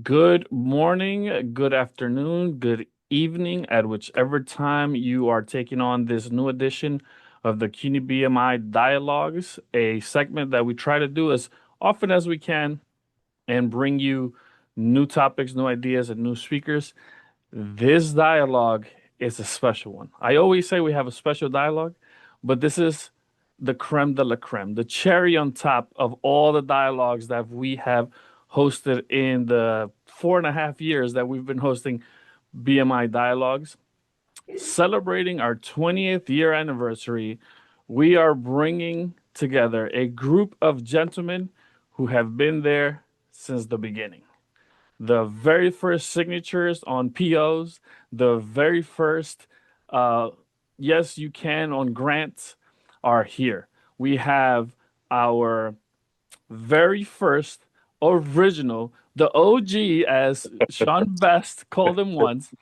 Good morning, good afternoon, good evening, at whichever time you are taking on this new edition of the CUNY BMI Dialogues, a segment that we try to do as often as we can and bring you new topics, new ideas, and new speakers. This dialogue is a special one. I always say we have a special dialogue, but this is the creme de la creme, the cherry on top of all the dialogues that we have hosted in the 4.5 years that we've been hosting BMI Dialogues. Celebrating our 20th year anniversary, we are bringing together a group of gentlemen who have been there since the beginning. The very first signatures on POs, the very first uh, yes, you can on grants are here. We have our very first original, the OG, as Sean Best called him once,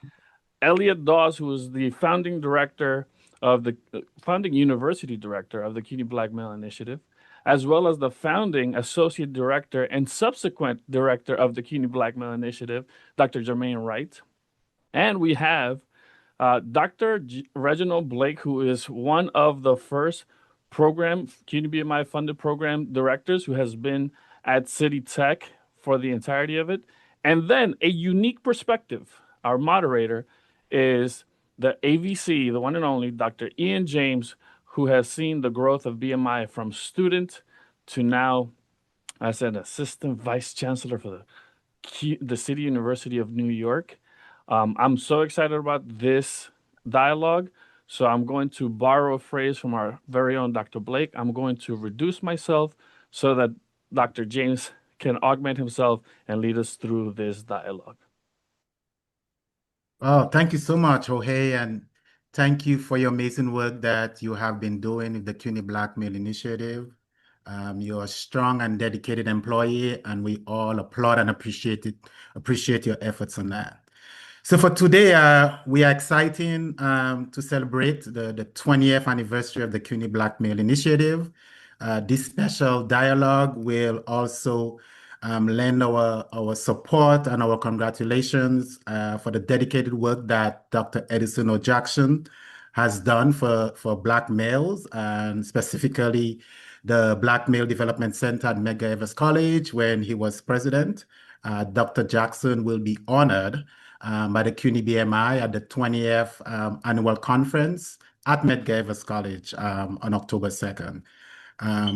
Elliot Dawes, who was the founding director of the founding university director of the CUNY Black Male Initiative, as well as the founding associate director and subsequent director of the CUNY Black Male Initiative, Dr. Jermaine Wright. And we have Dr. Reginald Blake, who is one of the first CUNY BMI funded program directors who has been at City Tech for the entirety of it. And then a unique perspective. Our moderator is the AVC, the one and only Dr. Ian James, who has seen the growth of BMI from student to now as an assistant vice chancellor for the City University of New York. I'm so excited about this dialogue. So I'm going to borrow a phrase from our very own Dr. Blake. I'm going to reduce myself so that Dr. James can augment himself and lead us through this dialogue. Oh, thank you so much, Jorge, and thank you for your amazing work that you have been doing with the CUNY Black Male Initiative. You're a strong and dedicated employee, and we all applaud and appreciate your efforts on that. So for today, we are exciting to celebrate the 20th anniversary of the CUNY Black Male Initiative. This special dialogue will also lend our support and our congratulations for the dedicated work that Dr. Edison O. Jackson has done for Black males, and specifically the Black Male Development Center at Medgar Evers College when he was president. Dr. Jackson will be honored by the CUNY BMI at the 20th annual conference at Medgar Evers College on October 2nd.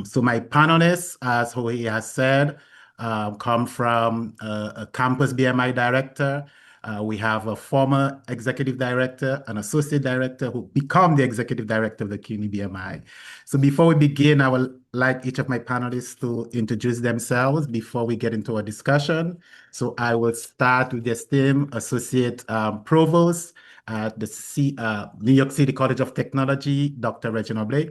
So my panelists, as Jorge has said, come from a campus BMI director. We have a former executive director, an associate director who become the executive director of the CUNY BMI. So before we begin, I would like each of my panelists to introduce themselves before we get into a discussion. So I will start with the esteemed associate provost at the New York City College of Technology, Dr. Reginald Blake.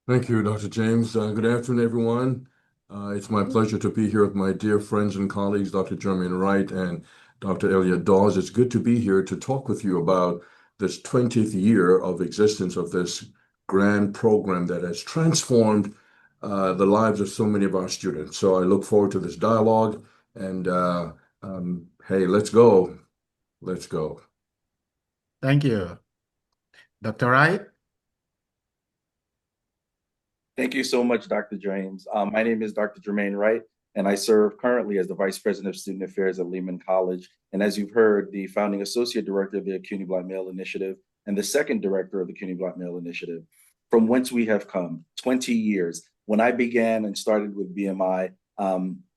Thank you, Dr. James. Good afternoon, everyone. It's my pleasure to be here with my dear friends and colleagues, Dr. Jermaine Wright and Dr. Elliot Dawes. It's good to be here to talk with you about this 20th year of existence of this grand program that has transformed the lives of so many of our students. So I look forward to this dialogue and hey, let's go. Let's go. Thank you. Dr. Wright? Thank you so much, Dr. James. My name is Dr. Jermaine Wright, and I serve currently as the Vice President of Student Affairs at Lehman College. And as you've heard, the founding Associate Director of the CUNY Black Male Initiative and the second Director of the CUNY Black Male Initiative. From whence we have come, 20 years. When I began and started with BMI,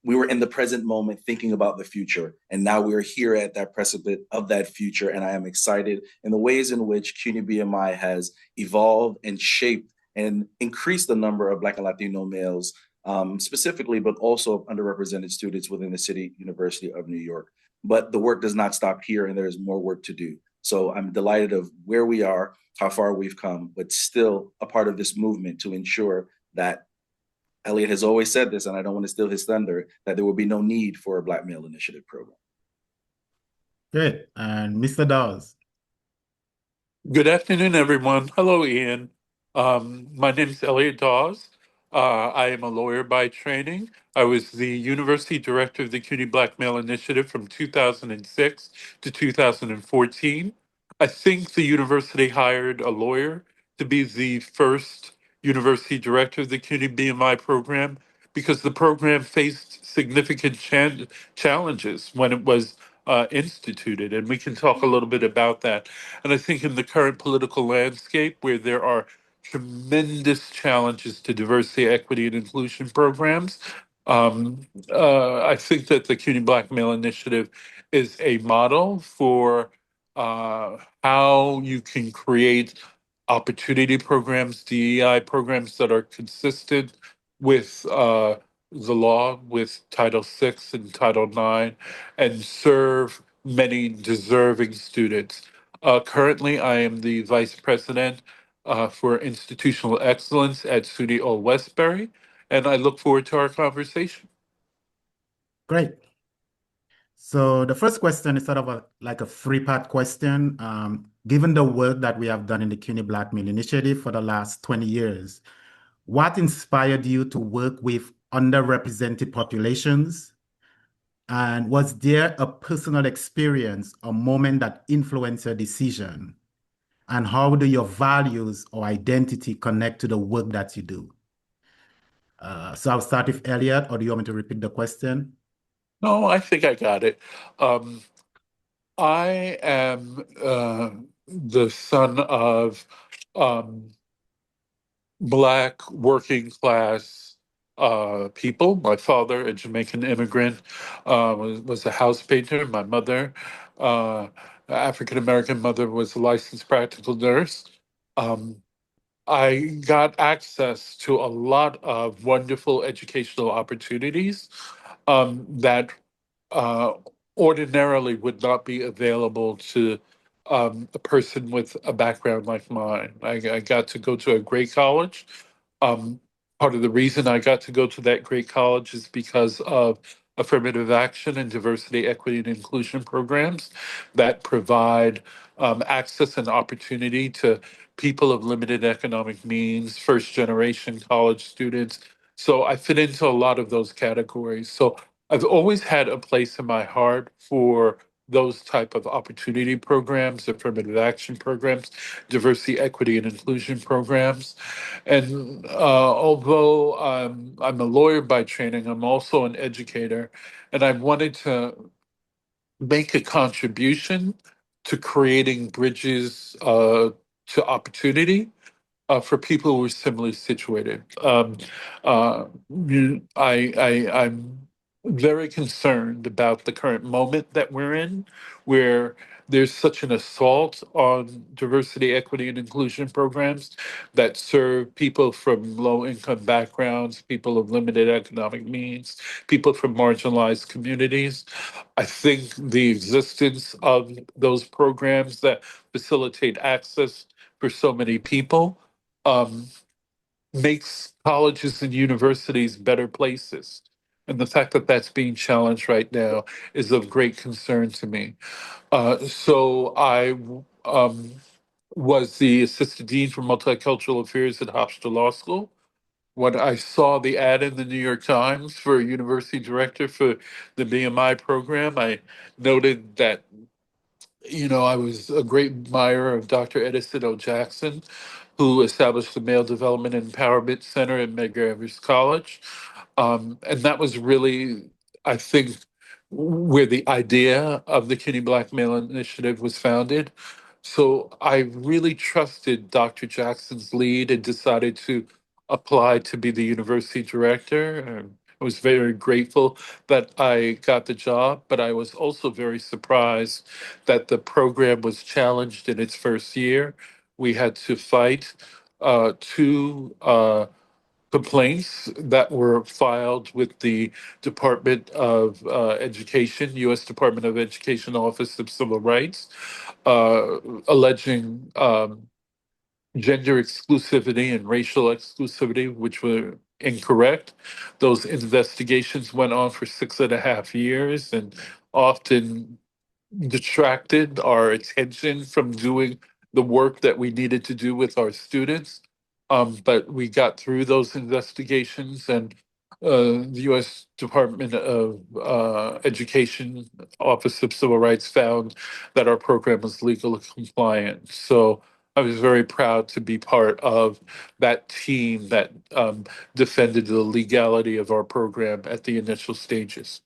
we were in the present moment thinking about the future. And now we're here at that precipice of that future. And I am excited in the ways in which CUNY BMI has evolved and shaped and increase the number of Black and Latino males specifically, but also underrepresented students within the City University of New York. But the work does not stop here, and there is more work to do. So I'm delighted of where we are, how far we've come, but still a part of this movement to ensure that Elliot has always said this, and I don't want to steal his thunder, that there will be no need for a Black Male Initiative program. Good. And Mr. Dawes? Good afternoon, everyone. Hello, Ian. My name is Elliot Dawes. I am a lawyer by training. I was the University Director of the CUNY Black Male Initiative from 2006 to 2014. I think the university hired a lawyer to be the first University Director of the CUNY BMI program because the program faced significant challenges when it was instituted. And we can talk a little bit about that. And I think in the current political landscape, where there are tremendous challenges to diversity, equity, and inclusion programs. I think that the CUNY Black Male Initiative is a model for how you can create opportunity programs, DEI programs that are consistent with the law, with Title VI and Title IX, and serve many deserving students. Currently, I am the vice president for institutional excellence at SUNY Old Westbury, and I look forward to our conversation. Great. So the first question is sort of like a three-part question. Given the work that we have done in the CUNY Black Male Initiative for the last 20 years, what inspired you to work with underrepresented populations? And was there a personal experience or moment that influenced your decision? And how do your values or identity connect to the work that you do? So I'll start with Elliot, or do you want me to repeat the question? No, I think I got it. I am the son of Black working class people. My father, a Jamaican immigrant, was a house painter. My mother, African American mother, was a licensed practical nurse. Um, I got access to a lot of wonderful educational opportunities that uh, ordinarily would not be available to a person with a background like mine. I got to go to a great college. Um, Part of the reason I got to go to that great college is because of affirmative action and diversity, equity, and inclusion programs that provide access and opportunity to people of limited economic means, first generation college students. So I fit into a lot of those categories. So I've always had a place in my heart for those type of opportunity programs, affirmative action programs, diversity, equity, and inclusion programs. And although I'm a lawyer by training, I'm also an educator, and I wanted to make a contribution to creating bridges to opportunity for people who are similarly situated. I'm very concerned about the current moment that we're in, where there's such an assault on diversity, equity, and inclusion programs that serve people from low income backgrounds, people of limited economic means, people from marginalized communities. I think the existence of those programs that facilitate access for so many people um, makes colleges and universities better places. And the fact that that's being challenged right now is of great concern to me. So I was the assistant dean for multicultural affairs at Hofstra Law School. When I saw the ad in the New York Times for a university director for the BMI program, I noted that I was a great admirer of Dr. Edison O. Jackson, who established the Male Development and Empowerment Center at Medgar Evers College. And that was really, I think, where the idea of the CUNY Black Male Initiative was founded. So I really trusted Dr. Jackson's lead and decided to apply to be the university director. And I was very grateful that I got the job, but I was also very surprised that the program was challenged in its first year. We had to fight two complaints that were filed with the Department of Education, U.S. Department of Education Office of Civil Rights, alleging gender exclusivity and racial exclusivity, which were incorrect. Those investigations went on for 6.5 years and often detracted our attention from doing the work that we needed to do with our students. But we got through those investigations, and the U.S. Department of Education Office of Civil Rights found that our program was legally compliant. So I was very proud to be part of that team that defended the legality of our program at the initial stages.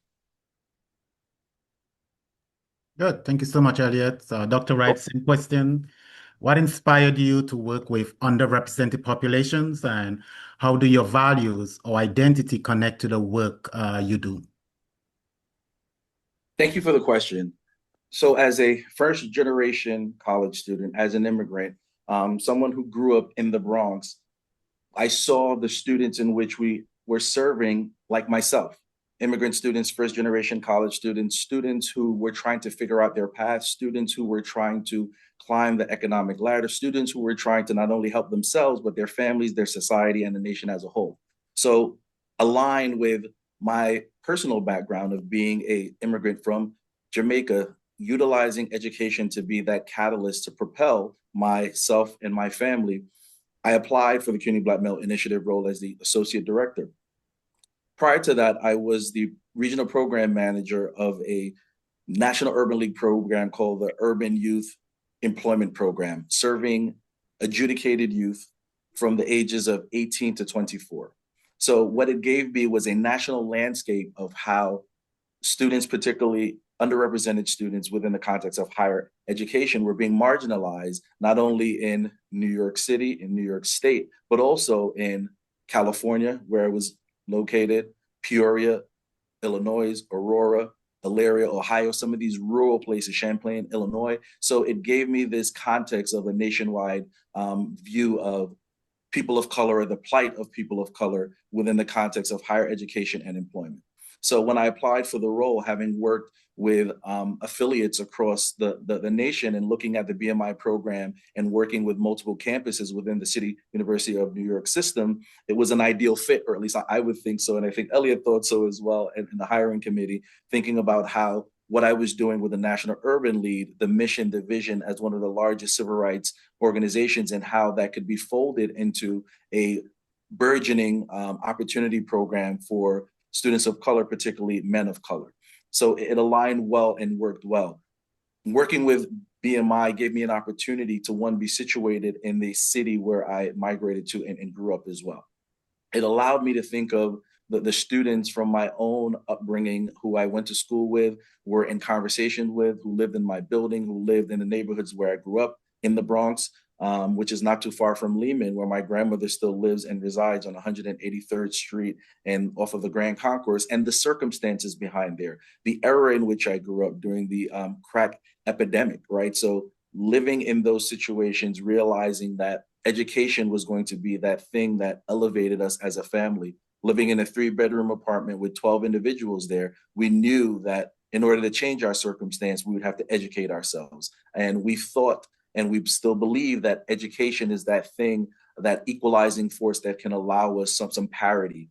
Good. Thank you so much, Elliot. Dr. Wright, same question. What inspired you to work with underrepresented populations, and how do your values or identity connect to the work you do? Thank you for the question. So, as a first generation college student, as an immigrant, someone who grew up in the Bronx, I saw the students in which we were serving, like myself, immigrant students, first generation college students, students who were trying to figure out their path, students who were trying to climb the economic ladder, students who were trying to not only help themselves, but their families, their society, and the nation as a whole. So, aligned with my personal background of being an immigrant from Jamaica, utilizing education to be that catalyst to propel myself and my family, I applied for the CUNY Black Male Initiative role as the associate director. Prior to that, I was the regional program manager of a National Urban League program called the Urban Youth Employment Program, serving adjudicated youth from the ages of 18 to 24. So what it gave me was a national landscape of how students, particularly underrepresented students within the context of higher education, were being marginalized, not only in New York City, in New York State, but also in California, where I was located, Peoria, Illinois, Aurora, Elyria, Ohio, some of these rural places, Champlain, Illinois. So it gave me this context of a nationwide view of people of color, or the plight of people of color within the context of higher education and employment. So when I applied for the role, having worked with affiliates across the nation and looking at the BMI program and working with multiple campuses within the City University of New York system, it was an ideal fit, or at least I would think so. And I think Elliot thought so as well in the hiring committee, thinking about how what I was doing with the National Urban League, the mission, the vision as one of the largest civil rights organizations, and how that could be folded into a burgeoning opportunity program for students of color, particularly men of color. So it aligned well and worked well. Working with BMI gave me an opportunity to, one, be situated in the city where I migrated to and grew up as well. It allowed me to think of the students from my own upbringing who I went to school with, were in conversation with, who lived in my building, who lived in the neighborhoods where I grew up in the Bronx, which is not too far from Lehman, where my grandmother still lives and resides on 183rd Street and off of the Grand Concourse, and the circumstances behind there, the era in which I grew up during the crack epidemic, right? So living in those situations, realizing that education was going to be that thing that elevated us as a family. Living in a 3-bedroom apartment with 12 individuals there, we knew that in order to change our circumstance, we would have to educate ourselves. And we thought, and we still believe, that education is that thing, that equalizing force that can allow us some parity,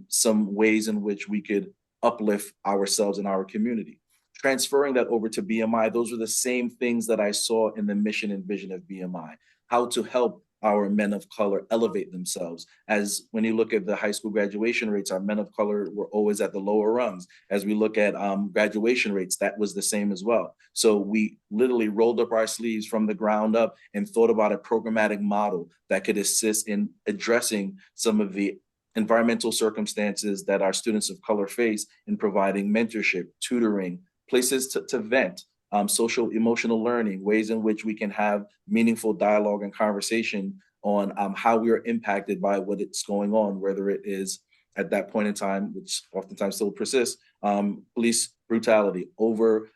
some ways in which we could uplift ourselves and our community. Transferring that over to BMI, those are the same things that I saw in the mission and vision of BMI, how to help our men of color elevate themselves. As when you look at the high school graduation rates, our men of color were always at the lower rungs. As we look at graduation rates, that was the same as well. So we literally rolled up our sleeves from the ground up and thought about a programmatic model that could assist in addressing some of the environmental circumstances that our students of color face, in providing mentorship, tutoring, places to vent, social emotional learning, ways in which we can have meaningful dialogue and conversation on how we are impacted by what is going on, whether it is at that point in time, which oftentimes still persists, police brutality, over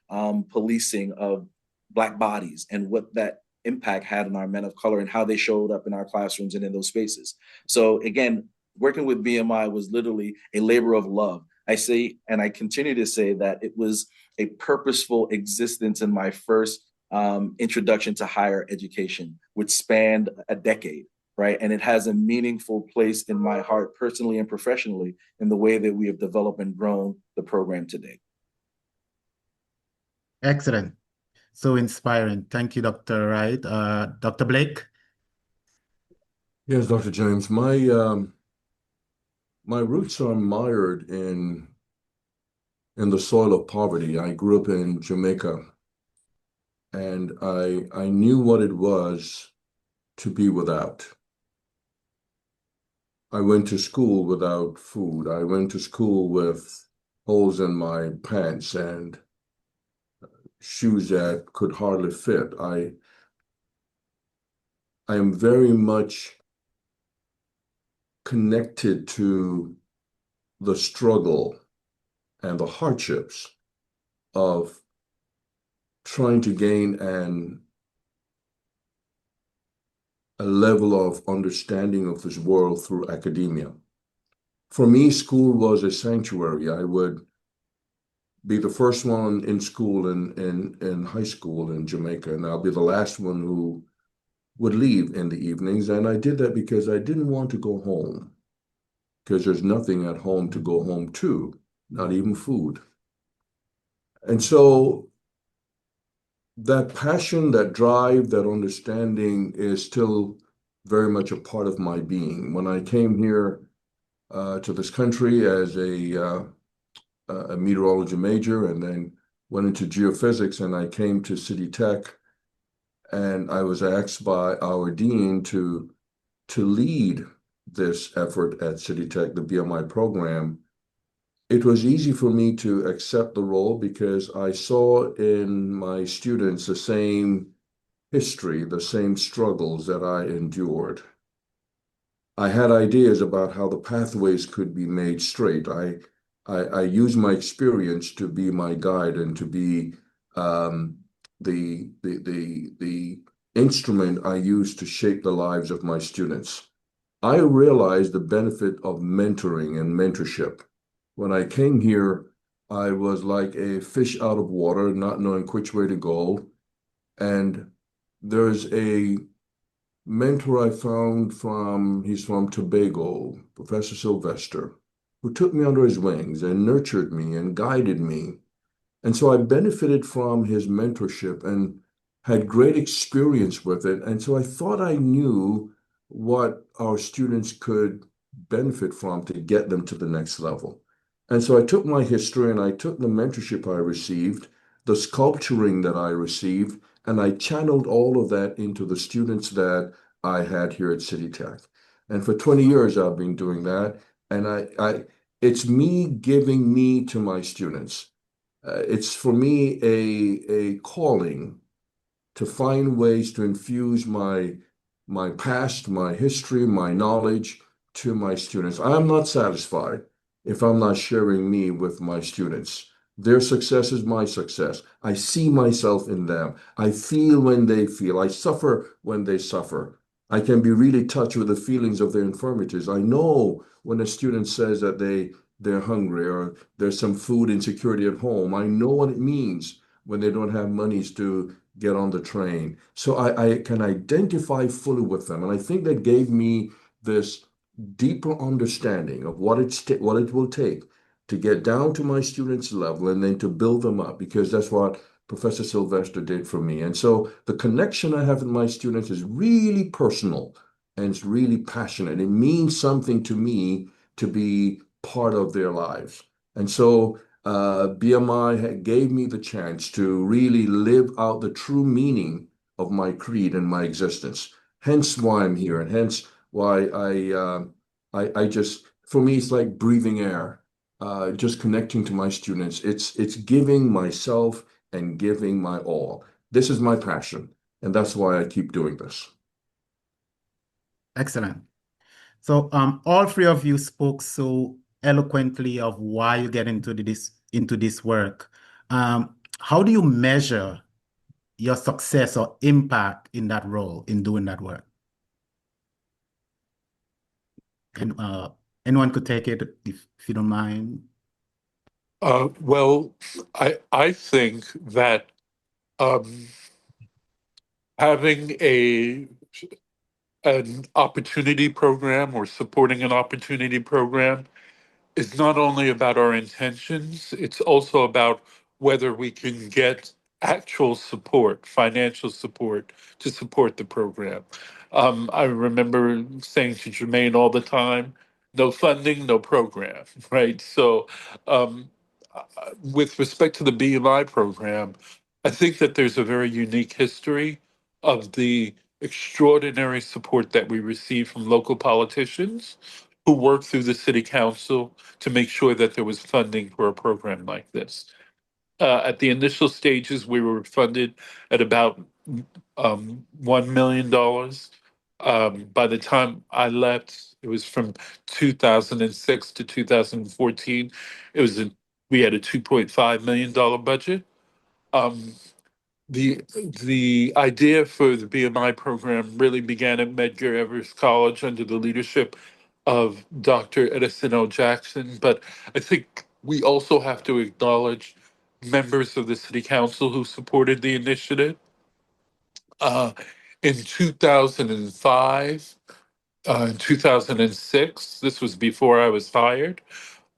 policing of Black bodies, and what that impact had on our men of color and how they showed up in our classrooms and in those spaces. So again, working with BMI was literally a labor of love. I say, and I continue to say, that it was a purposeful existence in my first introduction to higher education, which spanned a decade, right? And it has a meaningful place in my heart, personally and professionally, in the way that we have developed and grown the program today. Excellent. So inspiring. Thank you, Dr. Wright. Dr. Blake? Yes, Dr. James, my roots are mired in the soil of poverty. I grew up in Jamaica, and I knew what it was to be without. I went to school without food. I went to school with holes in my pants and shoes that could hardly fit. I am very much connected to the struggle and the hardships of trying to gain a level of understanding of this world through academia. For me, school was a sanctuary. I would be the first one in school in high school in Jamaica, and I'll be the last one who would leave in the evenings. And I did that because I didn't want to go home, because there's nothing at home to go home to, not even food. And so that passion, that drive, that understanding is still very much a part of my being. When I came here to this country as a meteorology major and then went into geophysics, and I came to City Tech, and I was asked by our dean to lead this effort at City Tech, the BMI program. It was easy for me to accept the role because I saw in my students the same history, the same struggles that I endured. I had ideas about how the pathways could be made straight. I used my experience to be my guide and to be um, the instrument I used to shape the lives of my students. I realized the benefit of mentoring and mentorship. When I came here, I was like a fish out of water, not knowing which way to go. And there's a mentor I found he's from Tobago, Professor Sylvester, who took me under his wings and nurtured me and guided me. And so I benefited from his mentorship and had great experience with it. And so I thought I knew what our students could benefit from to get them to the next level. And so I took my history and I took the mentorship I received, the sculpturing that I received, and I channeled all of that into the students that I had here at City Tech. And for 20 years, I've been doing that. And it's me giving me to my students. It's for me a calling to find ways to infuse my past, my history, my knowledge to my students. I'm not satisfied if I'm not sharing me with my students. Their success is my success. I see myself in them. I feel when they feel. I suffer when they suffer. I can be really touched with the feelings of their infirmities. I know when a student says that they're hungry or there's some food insecurity at home. I know what it means when they don't have monies to get on the train. So I can identify fully with them. And I think that gave me this deeper understanding of what it will take to get down to my students' level and then to build them up, because that's what Professor Sylvester did for me. And so the connection I have with my students is really personal and it's really passionate. It means something to me to be part of their lives. And so BMI gave me the chance to really live out the true meaning of my creed and my existence. Hence why I'm here, and hence why I just, for me, it's like breathing air, just connecting to my students. It's giving myself and giving my all. This is my passion, and that's why I keep doing this. Excellent. So all three of you spoke so eloquently of why you get into this work. How do you measure your success or impact in that role in doing that work? And anyone could take it if you don't mind. Well, I think that um, having an opportunity program or supporting an opportunity program is not only about our intentions, it's also about whether we can get actual support, financial support to support the program. I remember saying to Jermaine all the time, no funding, no program, right? So, um, with respect to the BMI program, I think that there's a very unique history of the extraordinary support that we receive from local politicians who worked through the city council to make sure that there was funding for a program like this. At the initial stages, we were funded at about $1 million. By the time I left, it was from 2006 to 2014. We had a $2.5 million budget. Um, the idea for the BMI program really began at Medgar Evers College under the leadership of Dr. Edison L. Jackson. But I think we also have to acknowledge members of the city council who supported the initiative. Uh, in 2005, in 2006, this was before I was hired,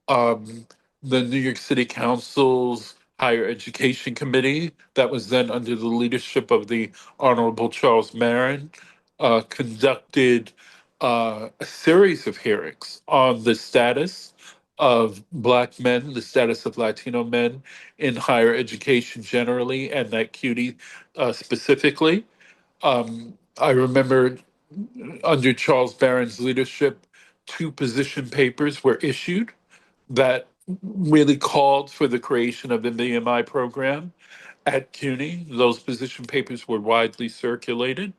um, the New York City Council's Higher Education Committee, that was then under the leadership of the Honorable Charles Marin, conducted a series of hearings on the status of Black men, the status of Latino men in higher education generally, and at CUNY specifically. I remember under Charles Barron's leadership, two position papers were issued that really called for the creation of the BMI program at CUNY. Those position papers were widely circulated.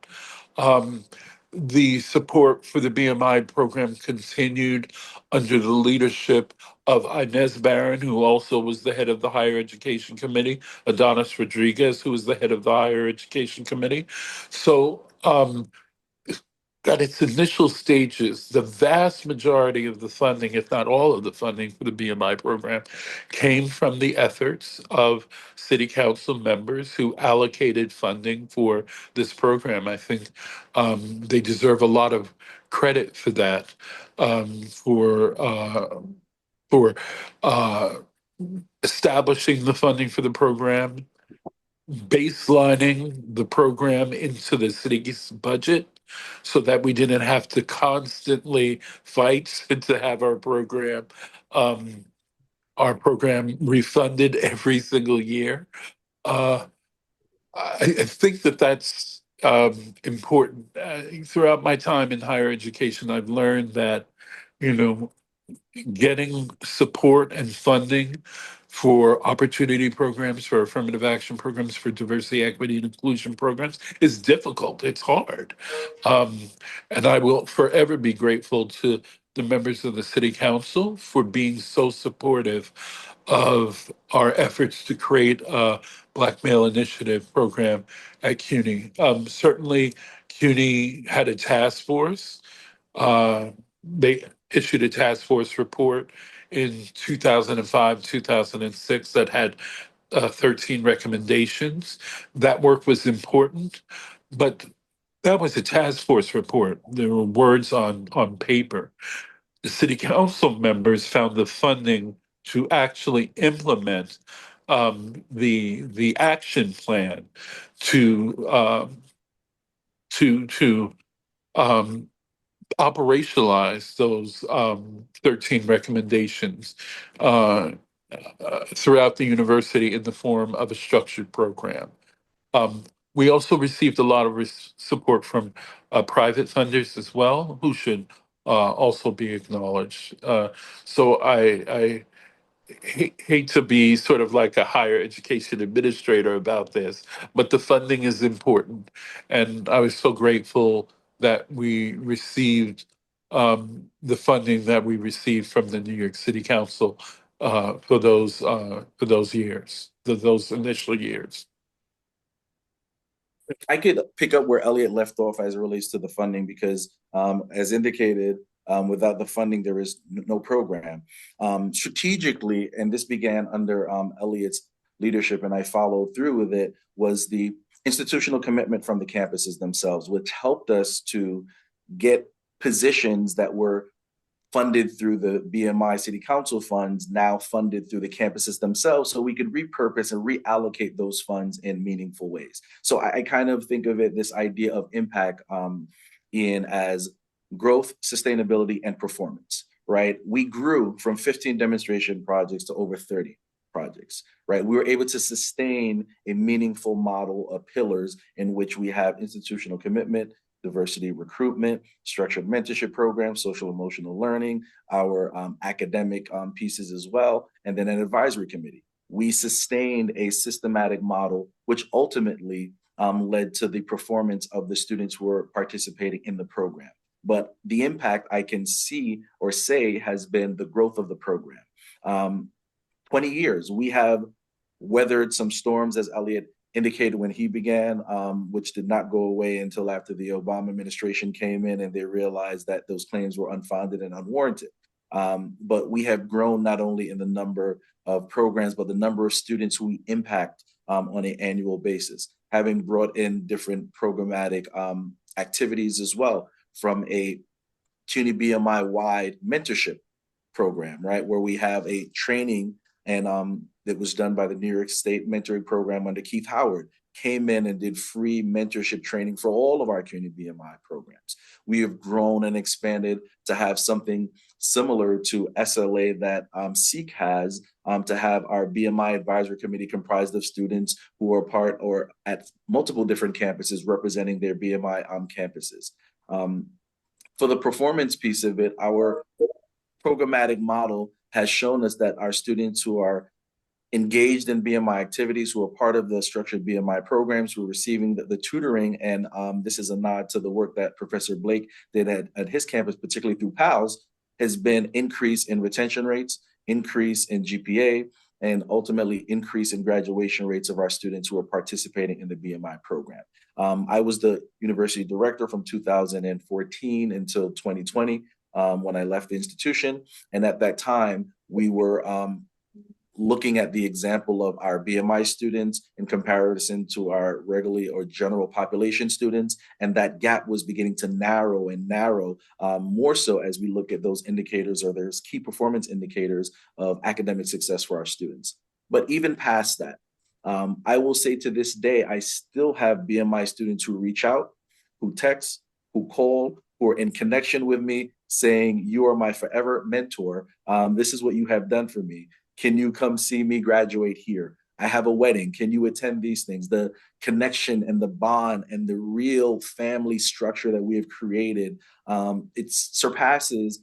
Um, the support for the BMI program continued under the leadership of Inez Barron, who also was the head of the Higher Education Committee, Adonis Rodriguez, who was the head of the Higher Education Committee. So, at its initial stages, the vast majority of the funding, if not all of the funding for the BMI program, came from the efforts of city council members who allocated funding for this program. I think they deserve a lot of credit for that, for uh, establishing the funding for the program, baselining the program into the city's budget so that we didn't have to constantly fight to have um, our program refunded every single year. Uh, I think that that's important. Throughout my time in higher education, I've learned that, you know, getting support and funding for opportunity programs, for affirmative action programs, for diversity, equity, and inclusion programs is difficult. It's hard. Um, and I will forever be grateful to the members of the City Council for being so supportive of our efforts to create a Black Male Initiative program at CUNY. Certainly, CUNY had a task force. They issued a task force report in 2005, 2006 that had 13 recommendations. That work was important, but that was a task force report. There were words on paper. The city council members found the funding to actually implement the action plan to to um, operationalize those 13 recommendations uh, throughout the university in the form of a structured program. Um, we also received a lot of support from private funders as well, who should also be acknowledged. So hate to be sort of like a higher education administrator about this, but the funding is important. And I was so grateful that we received the funding that we received from the New York City Council for those years, those initial years. I could pick up where Elliot left off as it relates to the funding because, as indicated, without the funding, there is no program. Strategically, and this began under Elliot's leadership, and I followed through with it, was the institutional commitment from the campuses themselves, which helped us to get positions that were funded through the BMI City Council funds, now funded through the campuses themselves, so we could repurpose and reallocate those funds in meaningful ways. So I kind of think of it, this idea of impact, in as growth, sustainability, and performance, right? We grew from 15 demonstration projects to over 30 projects, right? We were able to sustain a meaningful model of pillars in which we have institutional commitment, diversity recruitment, structured mentorship programs, social emotional learning, our academic pieces as well, and then an advisory committee. We sustained a systematic model, which ultimately led to the performance of the students who were participating in the program. But the impact I can see or say has been the growth of the program. 20 years, we have weathered some storms, as Elliot indicated when he began, which did not go away until after the Obama administration came in and they realized that those claims were unfounded and unwarranted. But we have grown not only in the number of programs, but the number of students who we impact on an annual basis, having brought in different programmatic activities as well, from a CUNY BMI wide mentorship program, right, where we have a training and that was done by the New York State mentoring program under Keith Howard, came in and did free mentorship training for all of our CUNY BMI programs. We have grown and expanded to have something similar to SLA that SEEK has, to have our BMI advisory committee comprised of students who are part or at multiple different campuses representing their BMI campuses. For the performance piece of it, our programmatic model has shown us that our students who are engaged in BMI activities, who are part of the structured BMI programs, who are receiving the tutoring, and this is a nod to the work that Professor Blake did at his campus, particularly through PALS, has been increase in retention rates, increase in GPA, and ultimately increase in graduation rates of our students who are participating in the BMI program. I was the university director from 2014 until 2020 when I left the institution. And at that time, we were looking at the example of our BMI students in comparison to our regularly or general population students. And that gap was beginning to narrow and narrow more so as we look at those indicators, or there's key performance indicators of academic success for our students. But even past that, I will say to this day, I still have BMI students who reach out, who text, who call, who are in connection with me saying, "You are my forever mentor. This is what you have done for me. Can you come see me graduate here? I have a wedding. Can you attend these things?" The connection and the bond and the real family structure that we have created, it surpasses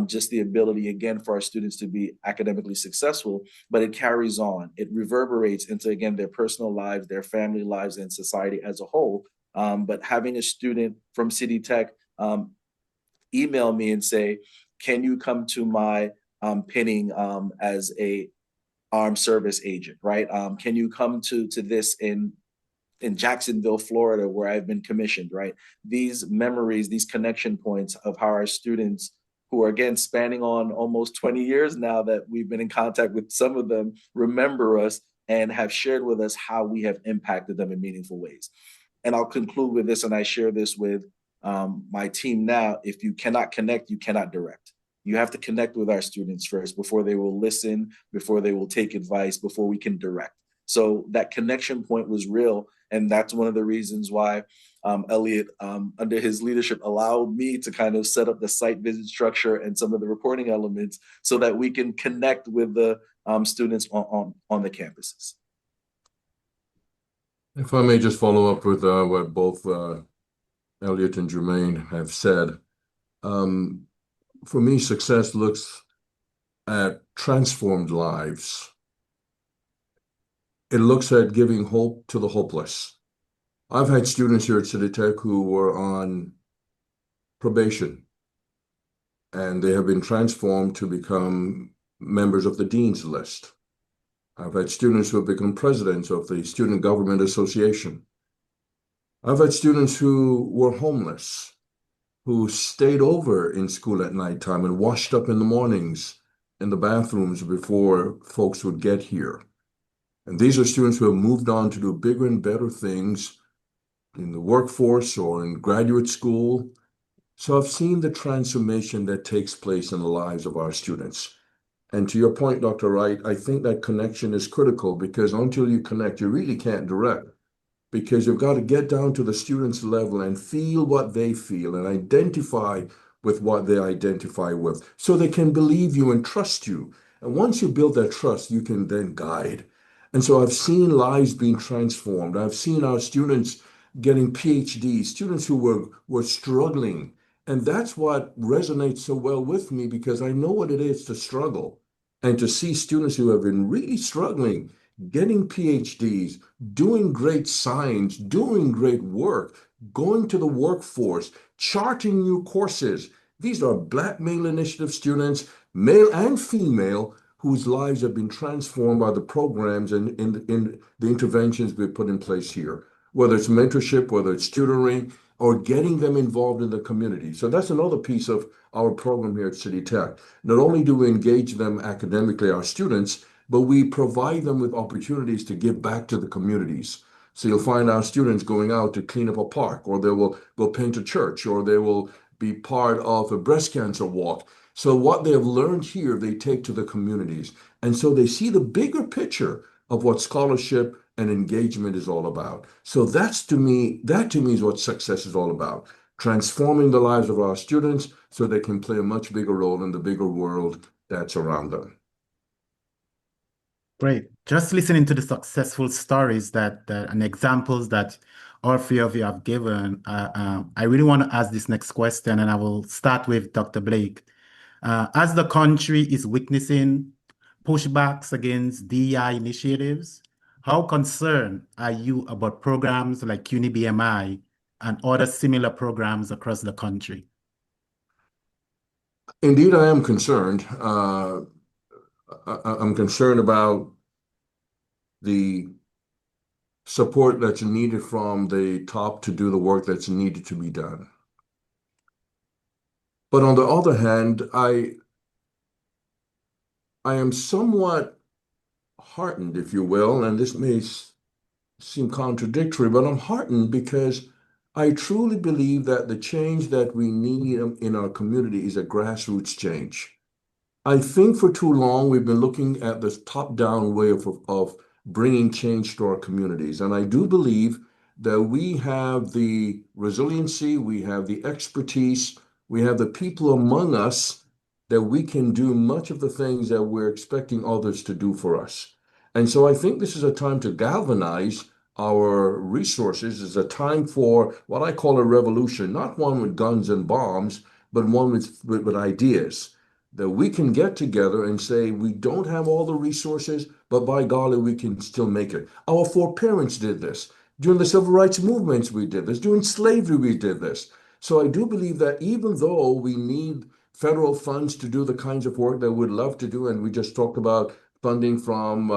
just the ability, again, for our students to be academically successful, but it carries on. It reverberates into, again, their personal lives, their family lives, and society as a whole. But having a student from City Tech email me and say, "Can you come to my pinning as a armed service agent," right? Can you come to this in Jacksonville, Florida, where I've been commissioned, right? These memories, these connection points of how our students, who are, again, spanning on almost 20 years now that we've been in contact with some of them, remember us and have shared with us how we have impacted them in meaningful ways. And I'll conclude with this, and I share this with my team now: if you cannot connect, you cannot direct. You have to connect with our students first before they will listen, before they will take advice, before we can direct. So that connection point was real. And that's one of the reasons why Elliot, under his leadership, allowed me to kind of set up the site visit structure and some of the reporting elements so that we can connect with the students on the campuses. If I may just follow up with what both Elliot and Jermaine have said. For me, success looks at transformed lives. It looks at giving hope to the hopeless. I've had students here at City Tech who were on probation, and they have been transformed to become members of the Dean's List. I've had students who have become presidents of the Student Government Association. I've had students who were homeless, who stayed over in school at nighttime and washed up in the mornings in the bathrooms before folks would get here. And these are students who have moved on to do bigger and better things in the workforce or in graduate school. So I've seen the transformation that takes place in the lives of our students. And to your point, Dr. Wright, I think that connection is critical, because until you connect, you really can't direct. because you've got to get down to the students' level and feel what they feel and identify with what they identify with so they can believe you and trust you. And once you build that trust, you can then guide. And so I've seen lives being transformed. I've seen our students getting PhDs, students who were struggling. And that's what resonates so well with me because I know what it is to struggle and to see students who have been really struggling, getting PhDs, doing great science, doing great work, going to the workforce, charting new courses. These are Black Male Initiative students, male and female, whose lives have been transformed by the programs and in the interventions we've put in place here, whether it's mentorship, whether it's tutoring, or getting them involved in the community. So that's another piece of our program here at City Tech. Not only do we engage them academically, our students, but we provide them with opportunities to give back to the communities. So you'll find our students going out to clean up a park, or they will go paint a church, or they will be part of a breast cancer walk. So what they have learned here, they take to the communities. And so they see the bigger picture of what scholarship and engagement is all about. So that to me is what success is all about. Transforming the lives of our students so they can play a much bigger role in the bigger world that's around them. Great. Just listening to the successful stories and examples that all three of you have given, I really want to ask this next question, and I will start with Dr. Blake. As the country is witnessing pushbacks against DEI initiatives, how concerned are you about programs like CUNY BMI and other similar programs across the country? Indeed, I am concerned. I'm concerned about the support that's needed from the top to do the work that's needed to be done. But on the other hand, I am somewhat heartened, if you will, and this may seem contradictory, but I'm heartened because I truly believe that the change that we need in our community is a grassroots change. I think for too long we've been looking at this top-down way of bringing change to our communities. And I do believe that we have the resiliency, we have the expertise, we have the people among us that we can do much of the things that we're expecting others to do for us. And so I think this is a time to galvanize our resources. It's a time for what I call a revolution, not one with guns and bombs, but one with ideas that we can get together and say, we don't have all the resources, but by golly, we can still make it. Our foreparents did this. During the civil rights movements, we did this. During slavery, we did this. So I do believe that even though we need federal funds to do the kinds of work that we'd love to do, and we just talked about funding from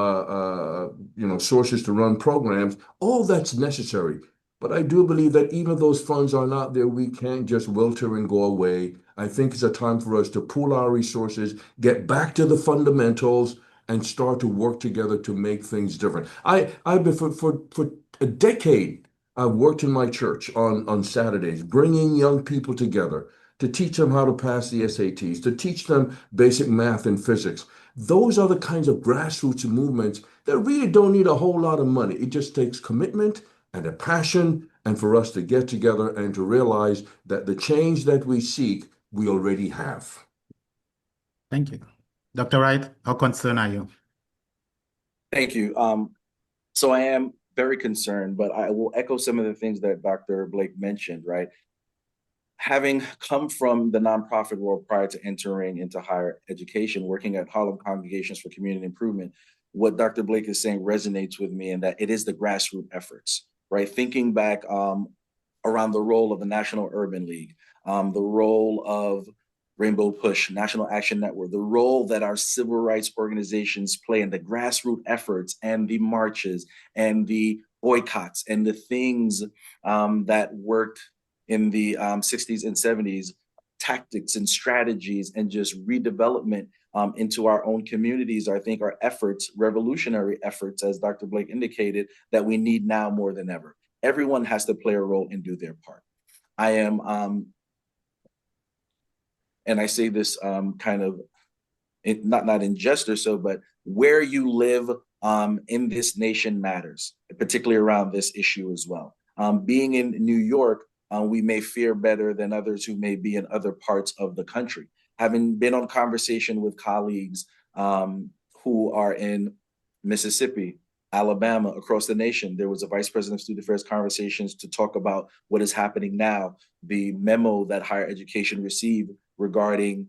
sources to run programs, all that's necessary. But I do believe that even those funds are not there, we can't just wilter and go away. I think it's a time for us to pool our resources, get back to the fundamentals, and start to work together to make things different. I've been for a decade. I've worked in my church on Saturdays, bringing young people together to teach them how to pass the SATs, to teach them basic math and physics. Those are the kinds of grassroots movements that really don't need a whole lot of money. It just takes commitment and a passion, and for us to get together and to realize that the change that we seek, we already have. Thank you. Dr. Wright, how concerned are you? Thank you. So I am very concerned, but I will echo some of the things that Dr. Blake mentioned, right? Having come from the nonprofit world prior to entering into higher education, working at Harlem Congregations for Community Improvement, what Dr. Blake is saying resonates with me, and that it is the grassroots efforts, right? Thinking back around the role of the National Urban League, the role of Rainbow Push, National Action Network, the role that our civil rights organizations play in the grassroots efforts and the marches and the boycotts and the things that worked in the 60s and 70s, tactics and strategies and just redevelopment into our own communities, I think are efforts, revolutionary efforts, as Dr. Blake indicated, that we need now more than ever. Everyone has to play a role and do their part. I am, and I say this kind of, not in jest or so, but where you live in this nation matters, particularly around this issue as well. Being in New York, we may fare better than others who may be in other parts of the country. Having been on conversation with colleagues who are in Mississippi, Alabama, across the nation, there was a vice president of student affairs conversations to talk about what is happening now, the memo that higher education received regarding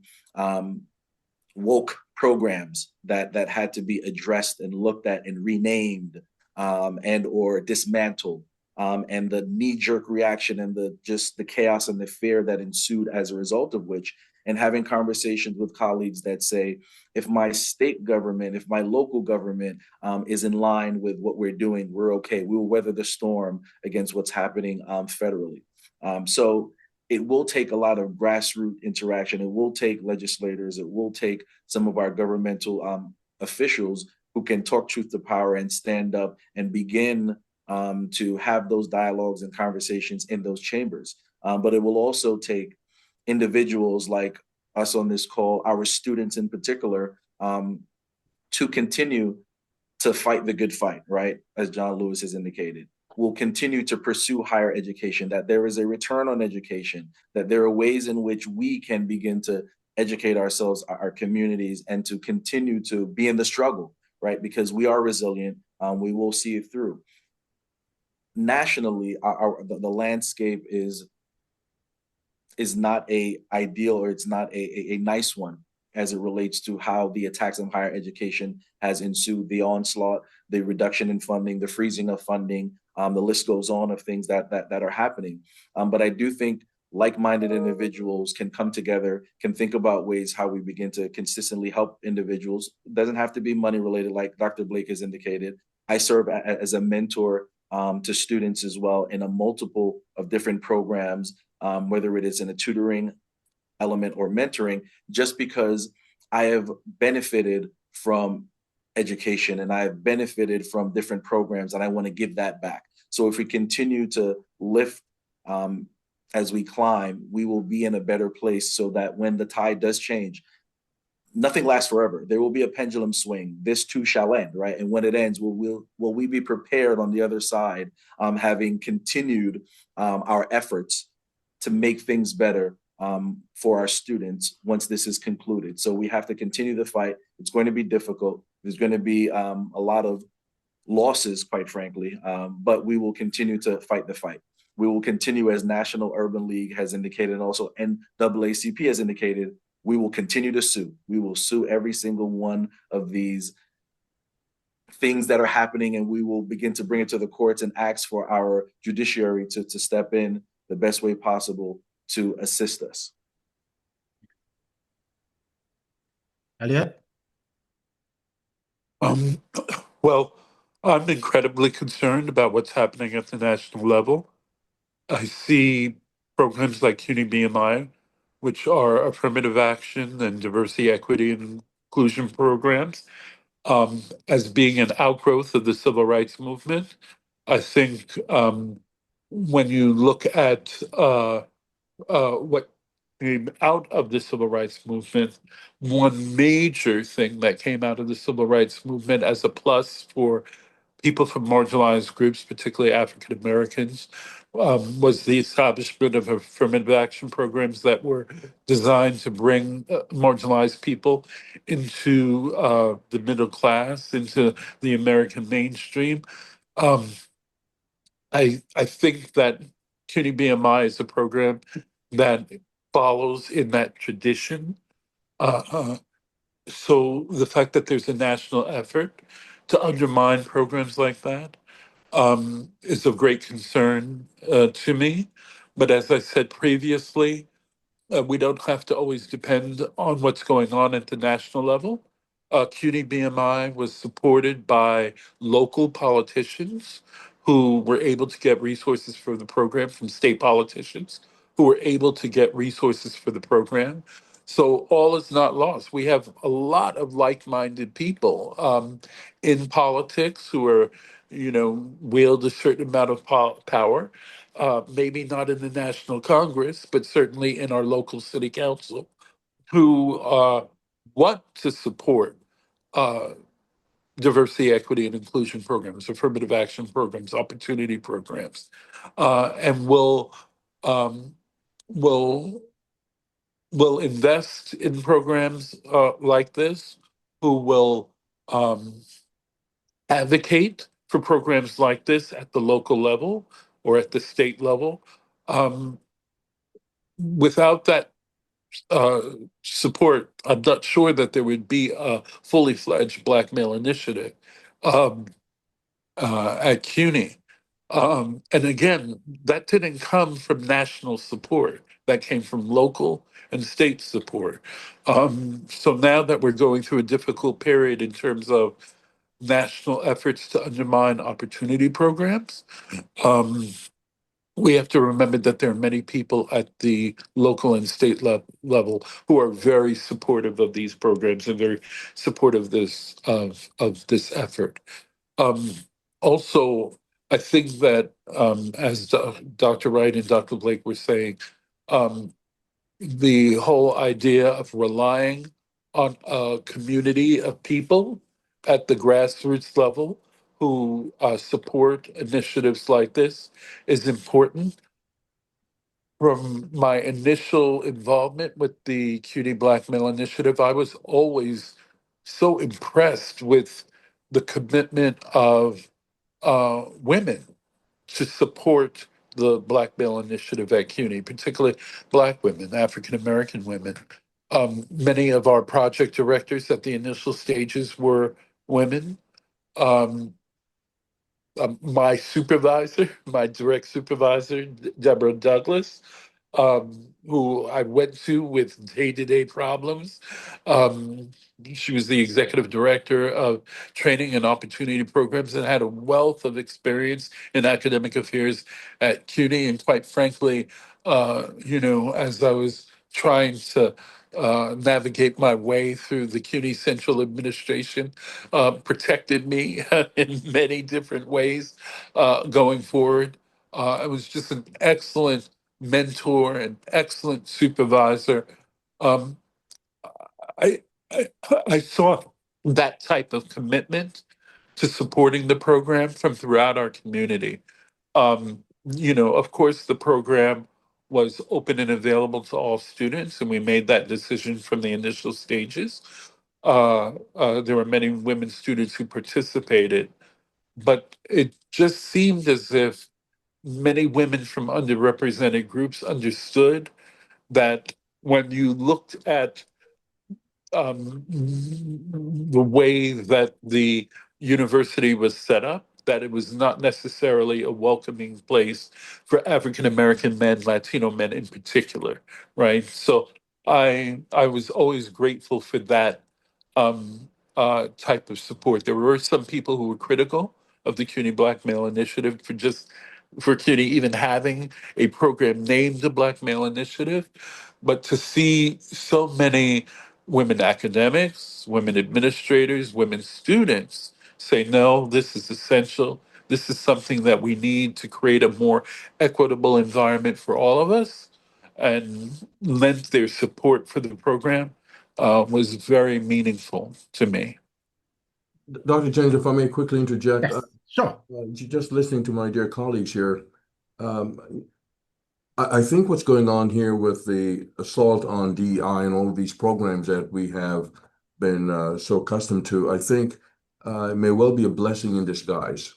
woke programs that had to be addressed and looked at and renamed and or dismantled, and the knee-jerk reaction and the chaos and the fear that ensued as a result of which, and having conversations with colleagues that say, if my state government, if my local government is in line with what we're doing, we're okay. We will weather the storm against what's happening federally. So it will take a lot of grassroots interaction. It will take legislators. It will take some of our governmental officials who can talk truth to power and stand up and begin to have those dialogues and conversations in those chambers. But it will also take individuals like us on this call, our students in particular, to continue to fight the good fight, right? As John Lewis has indicated. Will continue to pursue higher education, that there is a return on education, that there are ways in which we can begin to educate ourselves, our communities, and to continue to be in the struggle, right? Because we are resilient, we will see it through. Nationally, the landscape is not a ideal, or it's not a nice one as it relates to how the attacks on higher education has ensued, the onslaught, the reduction in funding, the freezing of funding, the list goes on of things that are happening. But I do think like-minded individuals can come together, can think about ways how we begin to consistently help individuals. It doesn't have to be money related, like Dr. Blake has indicated. I serve as a mentor to students as well in a multiple of different programs, whether it is in a tutoring element or mentoring, just because I have benefited from education and I have benefited from different programs, and I want to give that back. So if we continue to lift as we climb, we will be in a better place, so that when the tide does change, nothing lasts forever. There will be a pendulum swing. This too shall end, right? And when it ends, will we be prepared on the other side, having continued our efforts to make things better for our students once this is concluded. So we have to continue the fight. It's going to be difficult. There's going to be a lot of losses, quite frankly, but we will continue to fight the fight. We will continue, as National Urban League has indicated, and also NAACP has indicated, we will continue to sue. We will sue every single one of these things that are happening, and we will begin to bring it to the courts and ask for our judiciary to step in the best way possible to assist us. Elliot? Well, I'm incredibly concerned about what's happening at the national level. I see programs like CUNY BMI, which are affirmative action and diversity, equity, and inclusion programs, as being an outgrowth of the civil rights movement. I think when you look at what came out of the civil rights movement, one major thing that came out of the civil rights movement as a plus for people from marginalized groups, particularly African Americans, was the establishment of affirmative action programs that were designed to bring marginalized people into the middle class, into the American mainstream. Um, I think that CUNY BMI is a program that follows in that tradition. Uh, uh, so the fact that there's a national effort to undermine programs like that is of great concern to me. But as I said previously, we don't have to always depend on what's going on at the national level. CUNY BMI was supported by local politicians who were able to get resources for the program, from state politicians who were able to get resources for the program. So all is not lost. We have a lot of like-minded people in politics who are, wield a certain amount of power, maybe not in the National Congress, but certainly in our local city council, who want to support uh, diversity, equity, and inclusion programs, affirmative action programs, opportunity programs, and um, will will invest in programs like this, who will um, advocate for programs like this at the local level or at the state level. Um, Without that uh, support, I'm not sure that there would be a fully fledged Black male initiative um, at CUNY. And again, that didn't come from national support. That came from local and state support. So now that we're going through a difficult period in terms of national efforts to undermine opportunity programs, um, we have to remember that there are many people at the local and state level who are very supportive of these programs and very supportive of this effort. Um, Also, I think that as Dr. Wright and Dr. Blake were saying, um, the whole idea of relying on a community of people at the grassroots level who support initiatives like this is important. From my initial involvement with the CUNY Black Male Initiative, I was always so impressed with the commitment of women to support the Black Male Initiative at CUNY, particularly Black women, African American women. Many of our project directors at the initial stages were women. Um, my supervisor, my direct supervisor, Deborah Douglas, who I went to with day-to-day problems. Um, she was the executive director of training and opportunity programs and had a wealth of experience in academic affairs at CUNY. And quite frankly, as I was trying to navigate my way through the CUNY Central Administration, protected me in many different ways going forward. It was just an excellent mentor and excellent supervisor. Um, I, I I saw that type of commitment to supporting the program from throughout our community. Of course, the program was open and available to all students, and we made that decision from the initial stages. There were many women students who participated, but it just seemed as if many women from underrepresented groups understood that when you looked at the way that the university was set up, that it was not necessarily a welcoming place for African American men, Latino men in particular, right? So I was always grateful for that type of support. There were some people who were critical of the CUNY Black Male Initiative for CUNY even having a program named the Black Male Initiative, but to see so many women academics, women administrators, women students say, no, this is essential. This is something that we need to create a more equitable environment for all of us, and lent their support for the program was very meaningful to me. Dr. James, if I may quickly interject, Yes, sure. just listening to my dear colleagues here, um, I think what's going on here with the assault on DEI and all of these programs that we have been so accustomed to, I think it may well be a blessing in disguise.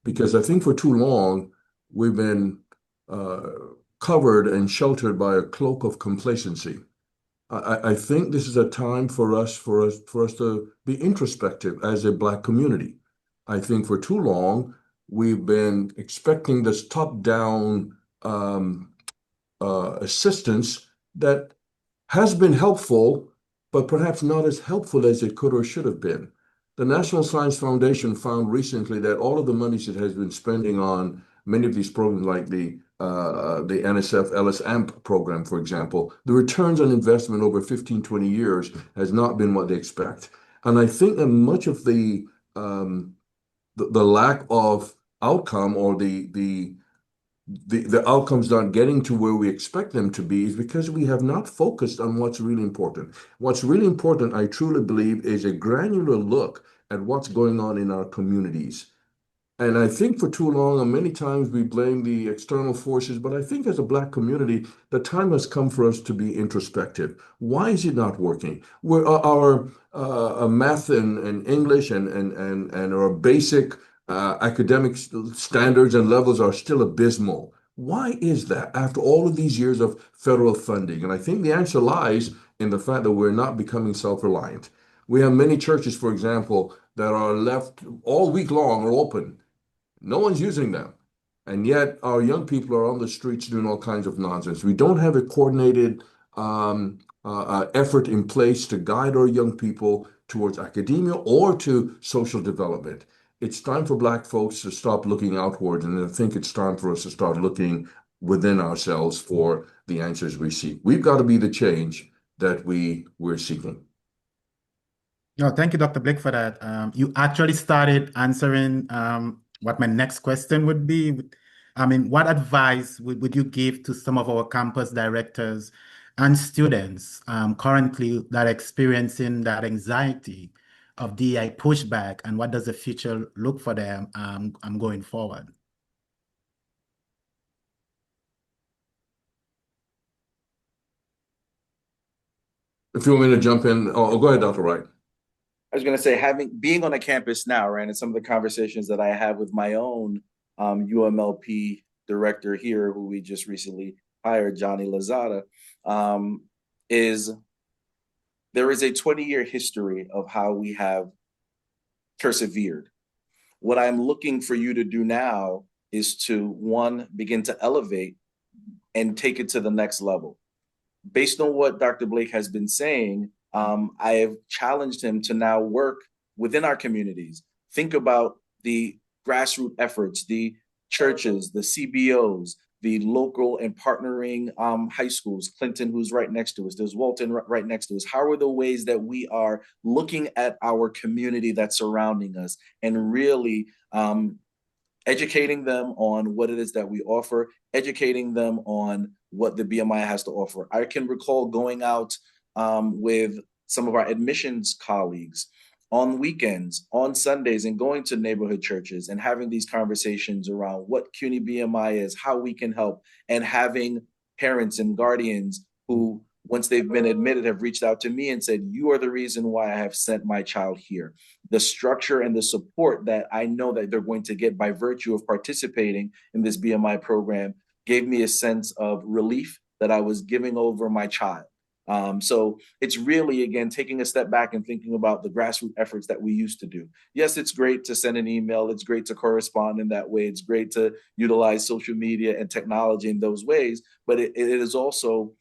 Because I think for too long, we've been uh, covered and sheltered by a cloak of complacency. I think this is a time for us to be introspective as a Black community. I think for too long, we've been expecting this top-down assistance that has been helpful, but perhaps not as helpful as it could or should have been. The National Science Foundation found recently that all of the monies it has been spending on many of these programs, like the NSF LS-AMP program, for example, the returns on investment over 15, 20 years has not been what they expect. And I think that much of the lack of outcome or the outcomes not getting to where we expect them to be is because we have not focused on what's really important. What's really important, I truly believe, is a granular look at what's going on in our communities. And I think for too long, and many times we blame the external forces, but I think as a Black community, the time has come for us to be introspective. Why is it not working? Where our math and English and our basic academic standards and levels are still abysmal. Why is that after all of these years of federal funding? And I think the answer lies in the fact that we're not becoming self-reliant. We have many churches, for example, that are left all week long or open. No one's using them. And yet our young people are on the streets doing all kinds of nonsense. We don't have a coordinated effort in place to guide our young people towards academia or to social development. It's time for Black folks to stop looking outward, and I think it's time for us to start looking within ourselves for the answers we seek. We've got to be the change that we're seeking. No, thank you, Dr. Blake, for that. You actually started answering what my next question would be. I mean, what advice would you give to some of our campus directors and students currently that are experiencing that anxiety of DEI pushback, and what does the future look for them going forward? If you want me to jump in, go ahead, Dr. Wright. I was going to say, being on a campus now, right, and some of the conversations that I have with my own UMLP director here, who we just recently hired, Johnny Lazada, is there is a 20-year history of how we have persevered. What I'm looking for you to do now is to, one, begin to elevate and take it to the next level. Based on what Dr. Blake has been saying, I have challenged him to now work within our communities. Think about the grassroots efforts, the churches, the CBOs, the local and partnering high schools, Clinton, who's right next to us, there's Walton right next to us. How are the ways that we are looking at our community that's surrounding us and really educating them on what it is that we offer, educating them on what the BMI has to offer. I can recall going out with some of our admissions colleagues on weekends, on Sundays, and going to neighborhood churches and having these conversations around what CUNY BMI is, how we can help, and having parents and guardians who, once they've been admitted, have reached out to me and said, you are the reason why I have sent my child here. The structure and the support that I know that they're going to get by virtue of participating in this BMI program gave me a sense of relief that I was giving over my child. So it's really, again, taking a step back and thinking about the grassroots efforts that we used to do. Yes, it's great to send an email. It's great to correspond in that way. It's great to utilize social media and technology in those ways. But it is also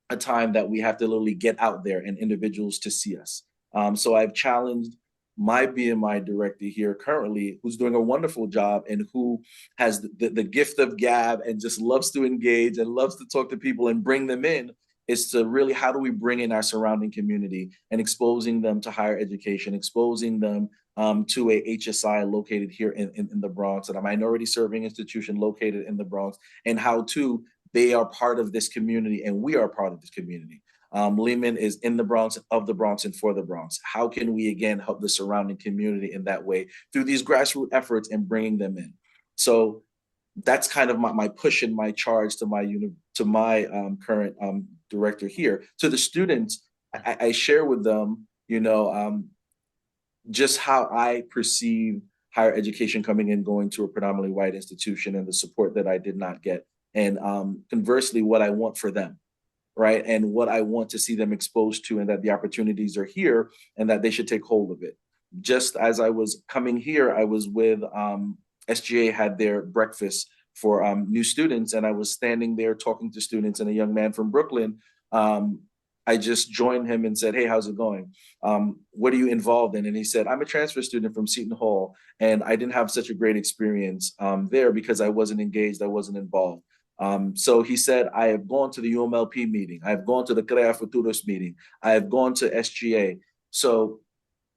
a time that we have to literally get out there and individuals to see us. So I've challenged my BMI director here currently, who's doing a wonderful job and who has the gift of gab and just loves to engage and loves to talk to people and bring them in, is to really, how do we bring in our surrounding community and exposing them to higher education, exposing them to a HSI located here in the Bronx, and a minority serving institution located in the Bronx, and how to they are part of this community and we are part of this community. Lehman is in the Bronx, of the Bronx, and for the Bronx. How can we, again, help the surrounding community in that way through these grassroots efforts and bringing them in? So that's kind of my push and my charge to my current director here. To the students, I share with them, just how I perceive higher education coming in, going to a predominantly white institution, and the support that I did not get. And conversely, what I want for them, right? And what I want to see them exposed to, and that the opportunities are here and that they should take hold of it. Just as I was coming here, I was with SGA had their breakfast for new students, and I was standing there talking to students, and a young man from Brooklyn, I just joined him and said, hey, how's it going? What are you involved in? And he said, I'm a transfer student from Seton Hall, and I didn't have such a great experience there because I wasn't engaged, I wasn't involved. So he said, I have gone to the UMLP meeting. I've gone to the Crea Futuros meeting. I have gone to SGA. So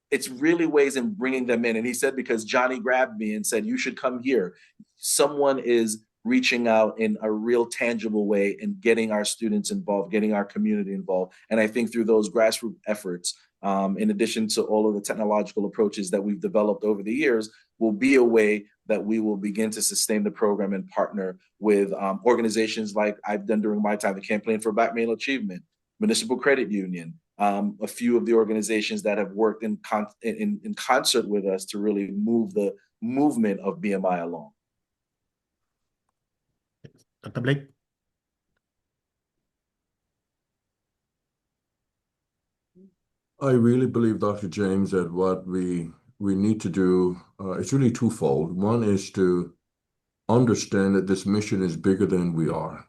it's really ways in bringing them in. And he said, because Johnny grabbed me and said, you should come here. Someone is reaching out in a real tangible way and getting our students involved, getting our community involved. And I think through those grassroots efforts, in addition to all of the technological approaches that we've developed over the years, will be a way that we will begin to sustain the program and partner with organizations like I've done during my time, the Campaign for Black Male Achievement, Municipal Credit Union, a few of the organizations that have worked in concert with us to really move the movement of BMI along. Dr. Blake? I really believe, Dr. James, that what we need to do, it's really twofold. One is to understand that this mission is bigger than we are,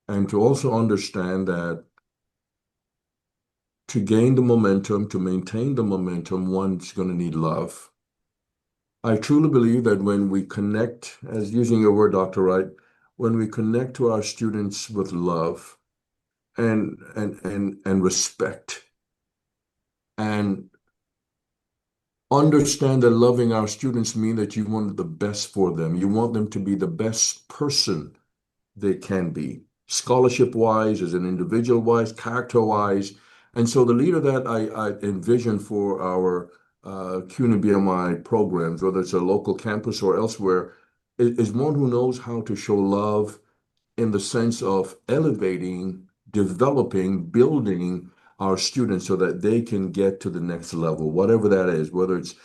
and to also understand that to gain the momentum, to maintain the momentum, one's going to need love. I truly believe that when we connect, as using your word, Dr. Wright, when we connect to our students with love and respect, and understand that loving our students mean that you want the best for them. You want them to be the best person they can be, scholarship-wise, as an individual-wise, character-wise. And so the leader that I envision for our CUNY BMI programs, whether it's a local campus or elsewhere, is one who knows how to show love in the sense of elevating, developing, building our students so that they can get to the next level, whatever that is, whether it's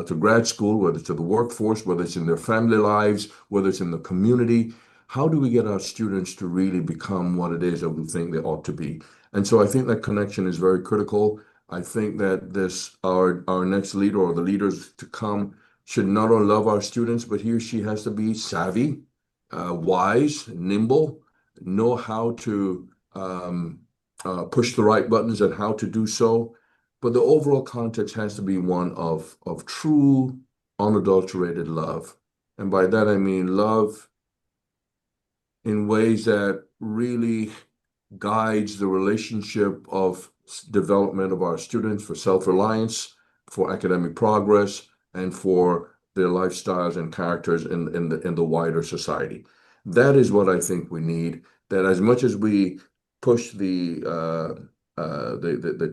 to grad school, whether it's to the workforce, whether it's in their family lives, whether it's in the community. How do we get our students to really become what it is that we think they ought to be? And so I think that connection is very critical. I think that our next leader or the leaders to come should not only love our students, but he or she has to be savvy, wise, nimble, know how to push the right buttons and how to do so. But the overall context has to be one of true, unadulterated love. And by that, I mean love in ways that really guides the relationship of development of our students for self-reliance, for academic progress, and for their lifestyles and characters in the wider society. That is what I think we need. That as much as we push the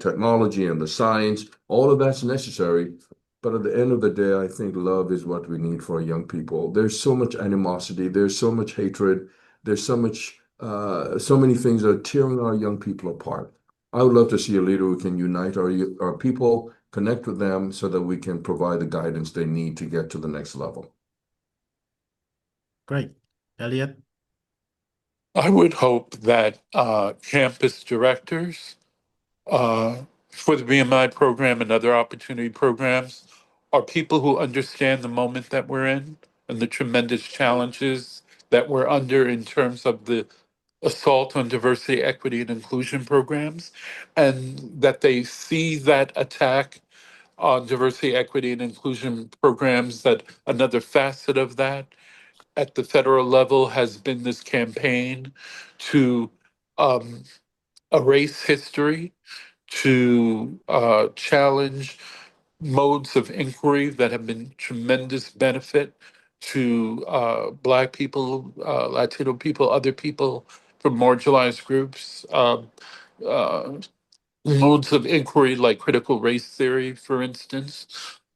technology and the science, all of that's necessary. But at the end of the day, I think love is what we need for our young people. There's so much animosity. There's so much hatred. There's so many things that are tearing our young people apart. I would love to see a leader who can unite our people, connect with them so that we can provide the guidance they need to get to the next level. Great. Elliot? I would hope that campus directors for the BMI program and other opportunity programs are people who understand the moment that we're in and the tremendous challenges that we're under in terms of the assault on diversity, equity, and inclusion programs, and that they see that attack on diversity, equity, and inclusion programs, that another facet of that at the federal level has been this campaign to um, erase history, to challenge modes of inquiry that have been tremendous benefit to Black people, Latino people, other people from marginalized groups. Uh, Modes of inquiry like critical race theory, for instance.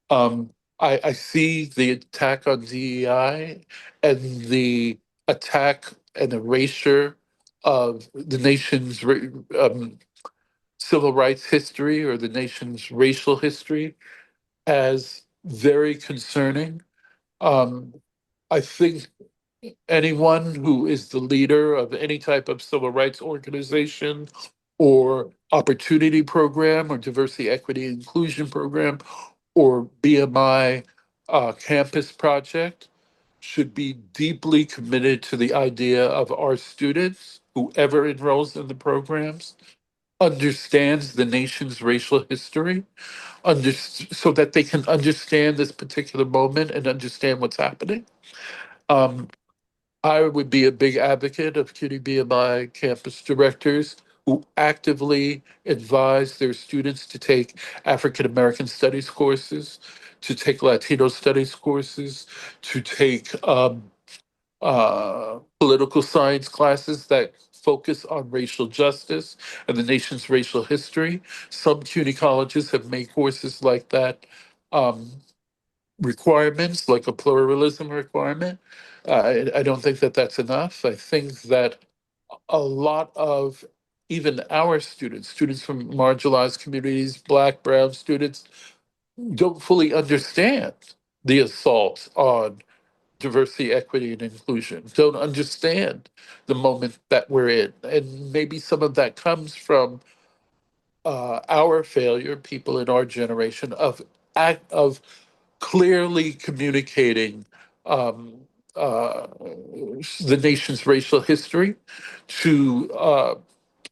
Um, I see the attack on DEI and the attack and erasure of the nation's civil rights history or the nation's racial history as very concerning. Um, I think anyone who is the leader of any type of civil rights organization or opportunity program or diversity, equity, inclusion program or BMI campus project should be deeply committed to the idea of our students, whoever enrolls in the programs, understands the nation's racial history, so that they can understand this particular moment and understand what's happening. Um, I would be a big advocate of CUNY BMI campus directors who actively advise their students to take African American studies courses, to take Latino studies courses, to take political science classes that focus on racial justice and the nation's racial history. Some CUNY colleges have made courses like that requirements, like a pluralism requirement. I don't think that that's enough. I think that a lot of even our students, students from marginalized communities, Black, Brown students, don't fully understand the assault on diversity, equity, and inclusion, don't understand the moment that we're in. And maybe some of that comes from our failure, people in our generation, of clearly communicating um, uh, the nation's racial history to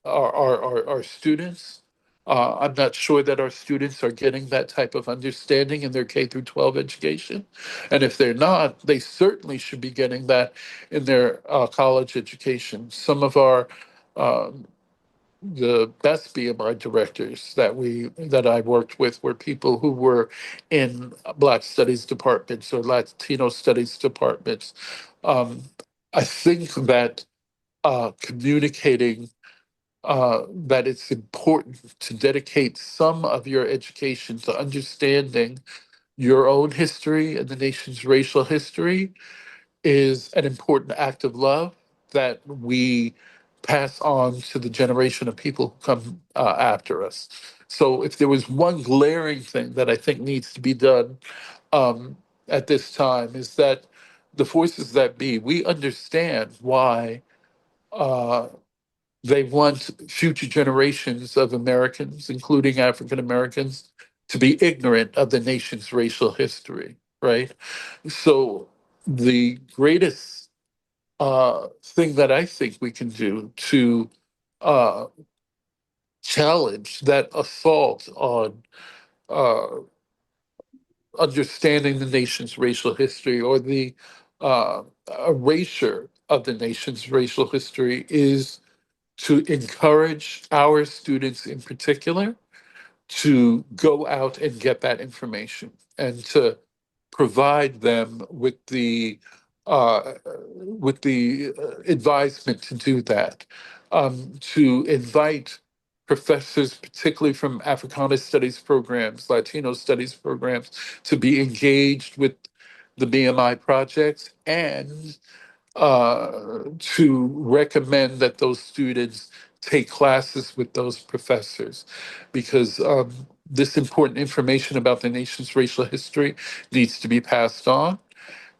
our students. I'm not sure that our students are getting that type of understanding in their K through 12 education. And if they're not, they certainly should be getting that in their college education. Some of our the best BMI directors that I worked with were people who were in Black Studies departments or Latino Studies departments. I think that communicating that it's important to dedicate some of your education to understanding your own history and the nation's racial history is an important act of love that we pass on to the generation of people who come after us. So, if there was one glaring thing that I think needs to be done um, at this time, is that the forces that be, we understand why they want future generations of Americans, including African Americans, to be ignorant of the nation's racial history, right? So, the greatest thing that I think we can do to uh, challenge that assault on uh, understanding the nation's racial history or the erasure of the nation's racial history is to encourage our students in particular to go out and get that information and to provide them uh, with the advisement to do that, to invite professors, particularly from Africana studies programs, Latino studies programs, to be engaged with the BMI projects and to recommend that those students take classes with those professors because this important information about the nation's racial history needs to be passed on.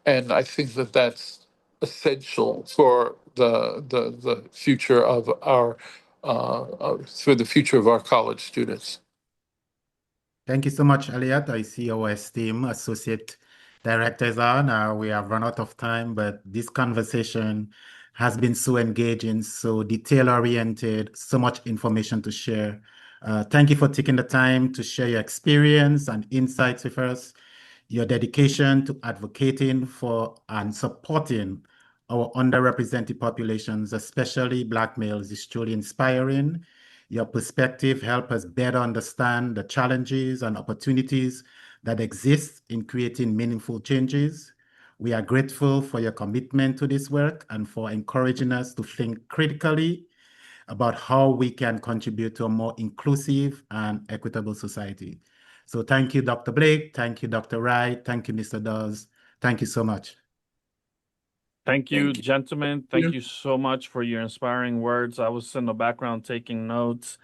And I think that that's essential for the future of our for the future of our college students. Thank you so much, Elliot. I see our esteemed associate directors on. We have run out of time, but this conversation has been so engaging, so detail-oriented, so much information to share. Thank you for taking the time to share your experience and insights with us. Your dedication to advocating for and supporting our underrepresented populations, especially Black males, is truly inspiring. Your perspective helps us better understand the challenges and opportunities that exist in creating meaningful changes. We are grateful for your commitment to this work and for encouraging us to think critically about how we can contribute to a more inclusive and equitable society. So thank you, Dr. Blake. Thank you, Dr. Wright. Thank you, Mr. Dawes. Thank you so much. Thank you, Thank you. gentlemen. Thank you so much for your inspiring words. I was in the background taking notes.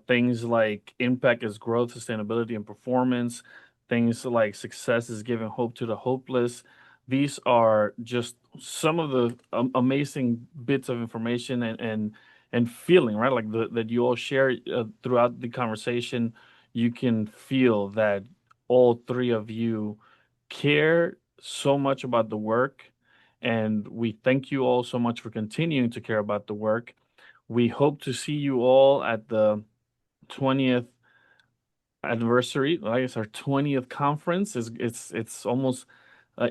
Things like impact is growth, sustainability, and performance. Things like success is giving hope to the hopeless. These are just some of the amazing bits of information and feeling, right? Like that you all share throughout the conversation. You can feel that all three of you care so much about the work, and we thank you all so much for continuing to care about the work. We hope to see you all at the 20th anniversary. I guess our 20th conference is it's almost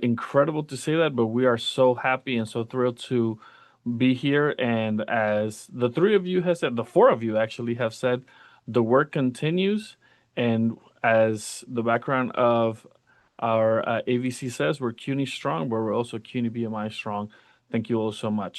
incredible to say that, but we are so happy and so thrilled to be here. And as the three of you have said, the four of you actually have said, the work continues. And as the background of our AVC says, we're CUNY strong, but we're also CUNY BMI strong. Thank you all so much.